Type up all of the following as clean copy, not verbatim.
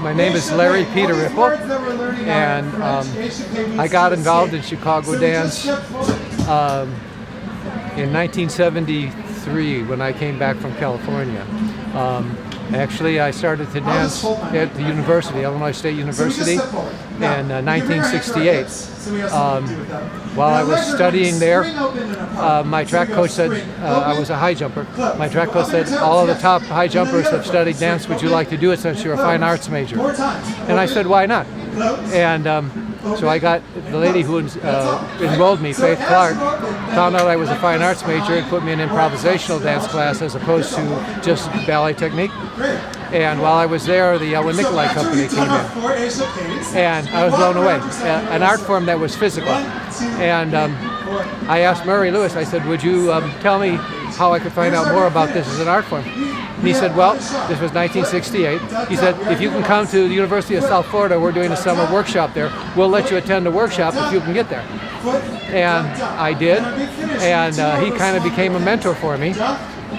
My name is Larry Peter Ippel, and I got involved in Chicago dance in 1973 when I came back from California. Actually, I started to dance at the university, Illinois State University, in 1968. While I was studying there, my track coach said, I was a high jumper, my track coach said, all of the top high jumpers have studied dance, would you like to do it since you're a fine arts major? And I said, why not? And so I got the lady who enrolled me, Faith Clark, found out I was a fine arts major and put me in improvisational dance class as opposed to just ballet technique. And while I was there, the Nicolai Company came in, and I was blown away. An art form that was physical. And I asked Murray Lewis, I said, would you tell me how I could find out more about this as an art form? And he said, well, this was 1968. He said, if you can come to the University of South Florida, we're doing a summer workshop there. We'll let you attend the workshop if you can get there. And I did, and he kind of became a mentor for me.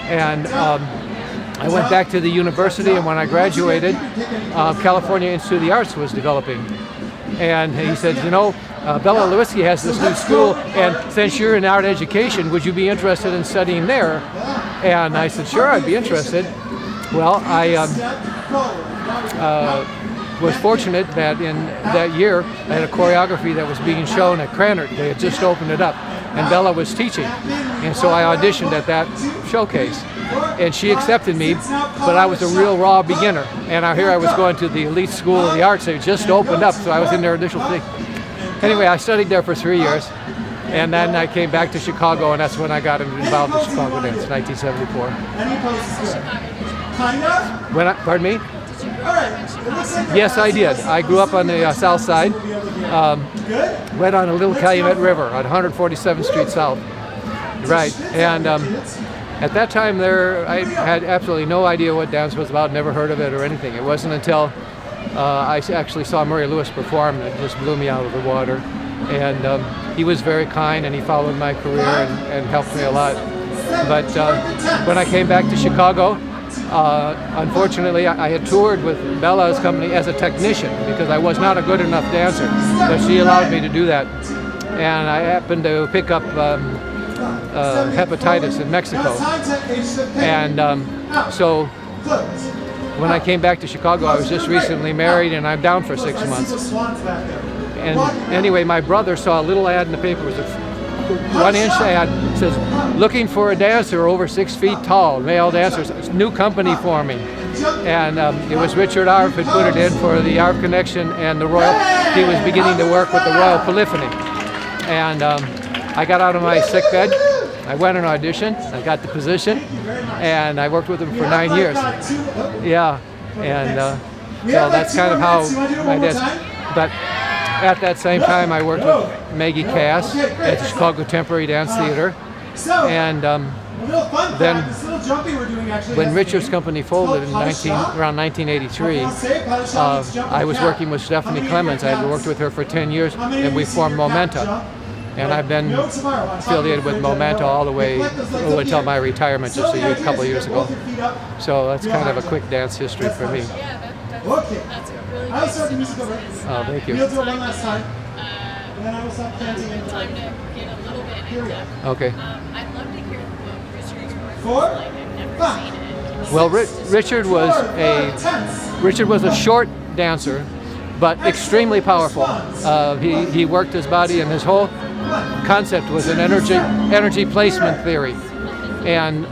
And I went back to the university, and when I graduated, California Institute of the Arts was developing. And he said, you know, Bella Lewinsky has this new school, and since you're in art education, would you be interested in studying there? And I said, sure, I'd be interested. Well, I was fortunate that in that year, I had a choreography that was being shown at Cranard. They had just opened it up, and Bella was teaching. And so I auditioned at that showcase. And she accepted me, but I was a real raw beginner. And here I was going to the elite school of the arts. They just opened up, so I was in their initial thing. Anyway, I studied there for 3 years, and then I came back to Chicago, and that's when I got involved in Chicago dance, 1974. Pardon me? Yes, I did. I grew up on the south side, right on the Little Calumet River on 147th Street South. Right, and at that time there, I had absolutely no idea what dance was about, never heard of it or anything. It wasn't until I actually saw Murray Lewis perform that just blew me out of the water. And he was very kind, and he followed my career and helped me a lot. But when I came back to Chicago, unfortunately, I had toured with Bella's company as a technician because I was not a good enough dancer, but she allowed me to do that. And I happened to pick up hepatitis in Mexico. And so when I came back to Chicago, I was just recently married, and I'm down for 6 months. And anyway, my brother saw a little ad in the paper. It was a 1-inch ad. It says, looking for a dancer over 6 feet tall, male dancers. It's a new company for me. And it was Richard Arp who put it in for the Arp Connection and the Royal. He was beginning to work with the Royal Polyphony. And I got out of my sick bed. I went and auditioned. I got the position, and I worked with him for 9 years. Yeah, and so that's kind of how I did. But at that same time, I worked with Maggie Cass at the Chicago Temporary Dance Theater. And then when Richard's company folded in around 1983, I was working with Stephanie Clemens. I had worked with her for 10 years, and we formed Momenta. And I've been affiliated with Momenta all the way until my retirement just a couple of years ago. So that's kind of a quick dance history for me. That's a really good. Oh, thank you. We'll do it one last time. And then I will stop chanting. Time to get a little bit in depth. Okay. I'd love to hear what Richard's work was like. I've never seen it. Well, Richard was a short dancer, but extremely powerful. He worked his body, and his whole concept was an energy placement theory. And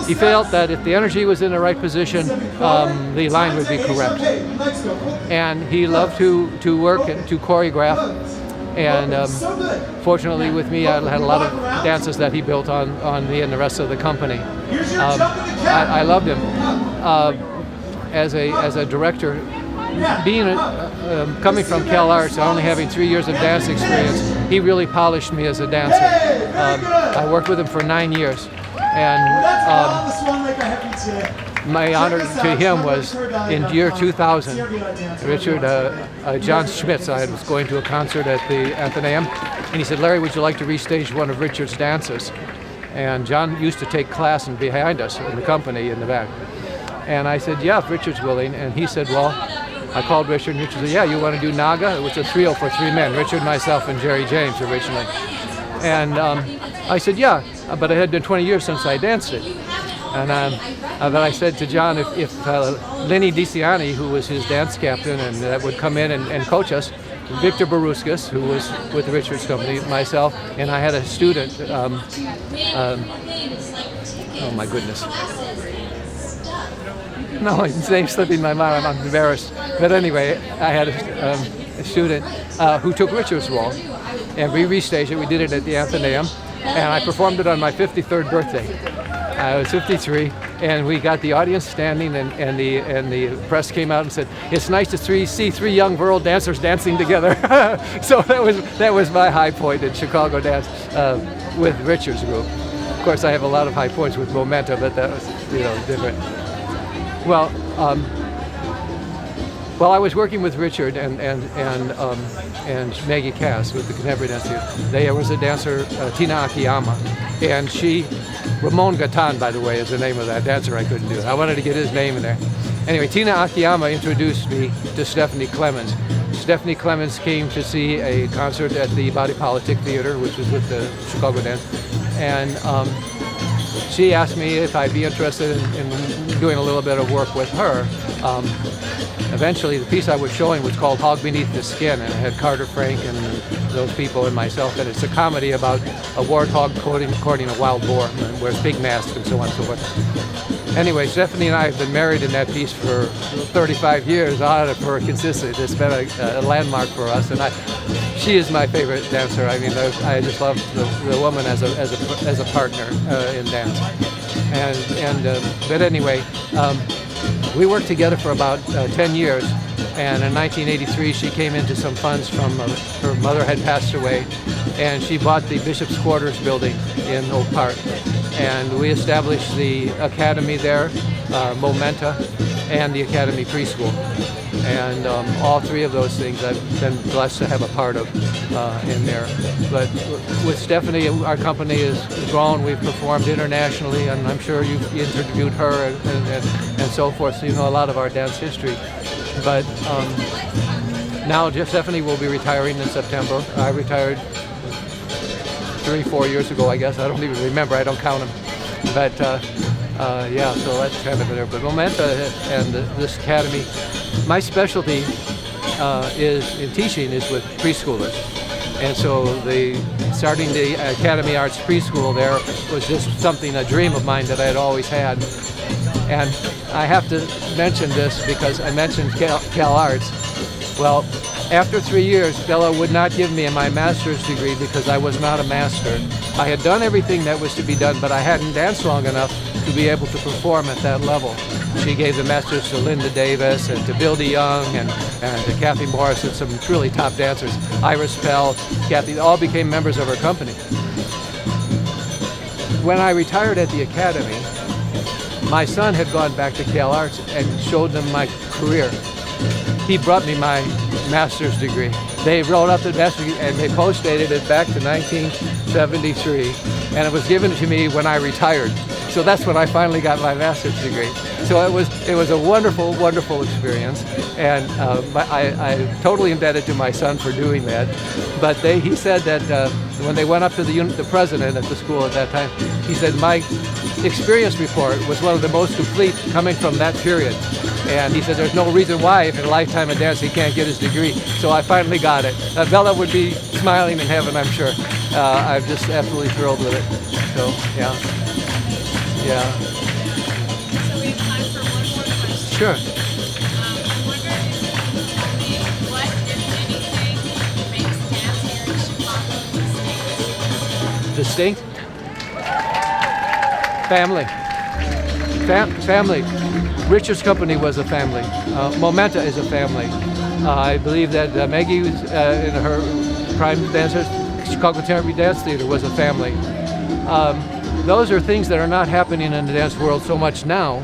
he felt that if the energy was in the right position, the line would be correct. And he loved to work and to choreograph. And fortunately with me, I had a lot of dances that he built on me and the rest of the company. I loved him as a director. Being coming from Cal Arts, only having 3 years of dance experience, he really polished me as a dancer. I worked with him for 9 years, and my honor to him was in year 2000. Richard, John Schmitz, I was going to a concert at the Athenaeum, and he said, "Larry, would you like to restage one of Richard's dances?" And John used to take class and behind us in the company in the back. And I said, "Yeah, if Richard's willing." And he said, "Well, I called Richard, and Richard said, yeah, you want to do Naga? It was a trio for 3 men, Richard, myself, and Jerry James originally. And I said, yeah, but it had been 20 years since I danced it. And but I said to John, if Lenny DiCiani, who was his dance captain and that would come in and coach us, Victor Baruskas, who was with Richard's company, myself, and I had a student, oh my goodness. No, his name's slipping my mind, I'm embarrassed. But anyway, I had a student who took Richard's role, and we restaged it. We did it at the Athenaeum, and I performed it on my 53rd birthday. I was 53, and we got the audience standing, and the press came out and said, "It's nice to see 3 young world dancers dancing together." So that was my high point in Chicago dance with Richard's group. Of course, I have a lot of high points with Momenta, but that was different. Well, I was working with Richard and Maggie Cass with the contemporary dance team. There was a dancer, Tina Akiyama, and Ramon Gatan, by the way, is the name of that dancer I couldn't do. I wanted to get his name in there. Anyway, Tina Akiyama introduced me to Stephanie Clemens. Stephanie Clemens came to see a concert at the Body Politic Theater, which was with the Chicago Dance, and she asked me if I'd be interested in doing a little bit of work with her. Eventually, the piece I was showing was called Hog Beneath the Skin, and it had Carter Frank and those people and myself, and it's a comedy about a warthog courting a wild boar, and wears pig masks and so on and so forth. Anyway, Stephanie and I have been married in that piece for 35 years, on it for consistently. It's been a landmark for us, and she is my favorite dancer. I mean, I just love the woman as a partner in dance. But anyway, we worked together for about 10 years, and in 1983 she came into some funds from her mother had passed away, and she bought the Bishop's Quarters building in Oak Park, and we established the academy there, Momenta, and the academy preschool, and all 3 of those things I've been blessed to have a part of in there. But with Stephanie, our company has grown. We've performed internationally, and I'm sure you've interviewed her and so forth, so you know a lot of our dance history. But now Stephanie will be retiring in September. I retired 3-4 years ago, I guess. I don't even remember. I don't count them. But yeah, so that's kind of there. But Momenta and this academy, my specialty in teaching is with preschoolers. And so starting the Academy Arts preschool there was just a dream of mine that I had always had. And I have to mention this because I mentioned Cal Arts. Well, after 3 years, Bella would not give me my master's degree because I was not a master. I had done everything that was to be done, but I hadn't danced long enough to be able to perform at that level. She gave the masters to Linda Davis and to Bill DeYoung and to Kathy Morris and some truly top dancers. Iris Pell, Kathy, all became members of her company. When I retired at the academy, my son had gone back to Cal Arts and showed them my career. He brought me my master's degree. They wrote up the master's degree and they post-dated it back to 1973, and it was given to me when I retired. So that's when I finally got my master's degree. So it was a wonderful, wonderful experience, and I'm totally indebted to my son for doing that. But he said that when they went up to the president at the school at that time, he said, my experience report was one of the most complete coming from that period. And he said there's no reason why, if in a lifetime of dance, he can't get his degree. So I finally got it. Bella would be smiling in heaven, I'm sure. I'm just absolutely thrilled with it. So, yeah. Yeah. So we have time for one more question. Sure. I'm wondering what, if anything, makes dance here in Chicago distinct? Distinct? Family. Family. Richard's company was a family. Momenta is a family. I believe that Maggie, in her prime dancer, Chicago Contemporary Dance Theater, was a family. Those are things that are not happening in the dance world so much now,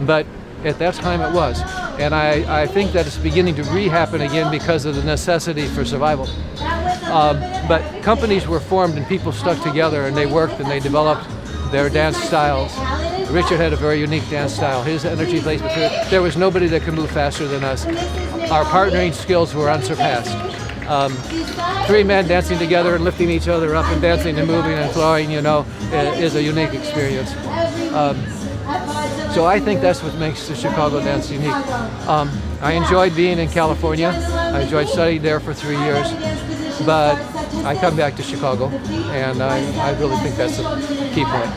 but at that time it was. And I think that it's beginning to re-happen again because of the necessity for survival. But companies were formed and people stuck together and they worked and they developed their dance styles. Richard had a very unique dance style. His energy placement, there was nobody that could move faster than us. our partnering skills were unsurpassed. Three men dancing together and lifting each other up and dancing and moving and flowing, you know, is a unique experience. So I think that's what makes the Chicago dance unique. I enjoyed being in California. I enjoyed studying there for 3 years, but I come back to Chicago, and I really think that's a key point.